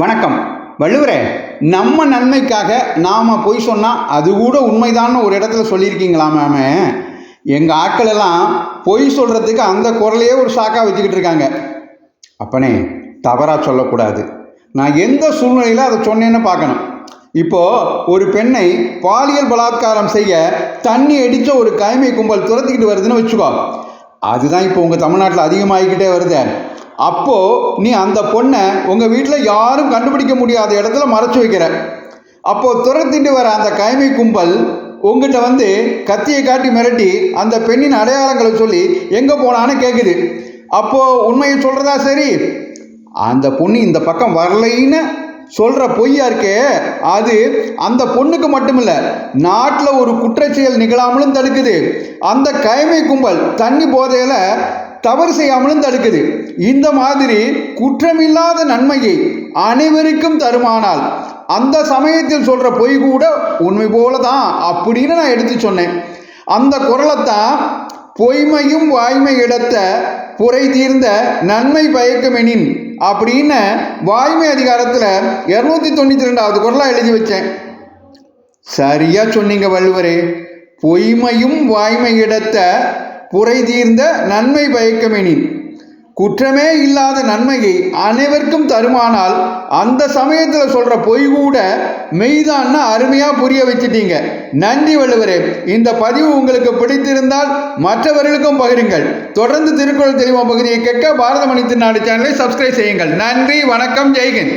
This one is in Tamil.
வணக்கம். வள்ளுவரே, நம்ம நன்மைக்காக நாம் பொய் சொன்னால் அது கூட உண்மைதான்னு ஒரு இடத்துல சொல்லியிருக்கீங்களாமே. எங்கள் ஆட்கள் எல்லாம் பொய் சொல்கிறதுக்கு அந்த குரலையே ஒரு சாக்காக வச்சுக்கிட்டு இருக்காங்க. அப்பனே, தவறாக சொல்லக்கூடாது. நான் எந்த சூழ்நிலையில் அதை சொன்னேன்னு பார்க்கணும். இப்போது ஒரு பெண்ணை பாலியல் பலாத்காரம் செய்ய தண்ணி அடித்த ஒரு கைமை கும்பல் துரத்திக்கிட்டு வருதுன்னு வச்சுக்கோ. அதுதான் இப்போ உங்கள் தமிழ்நாட்டில் அதிகமாகிக்கிட்டே வருது. அப்போது நீ அந்த பொண்ணை உங்கள் வீட்டில் யாரும் கண்டுபிடிக்க முடியாத இடத்துல மறைச்சி வைக்கிற. அப்போது துரத்திட்டு வர அந்த கைமை கும்பல் உங்ககிட்ட வந்து கத்தியை காட்டி மிரட்டி அந்த பெண்ணின் அடையாளங்களை சொல்லி எங்கே போனான்னு கேட்குது. அப்போது உண்மையை சொல்கிறதா சரி? அந்த பொண்ணு இந்த பக்கம் வரலைன்னு சொல்கிற பொய்யா இருக்கே, அது அந்த பொண்ணுக்கு மட்டுமில்லை, நாட்டில் ஒரு குற்றச்செயல் நிகழாமலும் தடுக்குது. அந்த கைமை கும்பல் தண்ணி போதையில் தவறு செய்யாமலும் தடுக்குது. இந்த மாதிரி குற்றமில்லாத நன்மையை அனைவருக்கும் தருமானால் அந்த சமயத்தில் சொல்கிற பொய் கூட உண்மை போல தான் அப்படின்னு நான் எடுத்து சொன்னேன். அந்த குரலைத்தான் பொய்மையும் வாய்மை இடத்த புரை தீர்ந்த நன்மை பயக்குமெனின் அப்படின்னு வாய்மை அதிகாரத்தில் 292வது குரலாக எழுதி வச்சேன். சரியா சொன்னீங்க வள்ளுவரே. பொய்மையும் வாய்மை இடத்த புரை தீர்ந்த நன்மை பயக்குமெனின், குற்றமே இல்லாத நன்மையை அனைவருக்கும் தருமானால் அந்த சமயத்தில் சொல்கிற பொய் கூட மெய்தான்னு அருமையாக புரிய வச்சுட்டீங்க. நன்றி வள்ளுவரே. இந்த பதிவு உங்களுக்கு பிடித்திருந்தால் மற்றவர்களுக்கும் பகிருங்கள். தொடர்ந்து திருக்குறள் தெளிவா பகுதியை கேட்க பாரத மணி திருநாடு சேனலை சப்ஸ்கிரைப் செய்யுங்கள். நன்றி, வணக்கம், ஜெய்ஹிந்த்.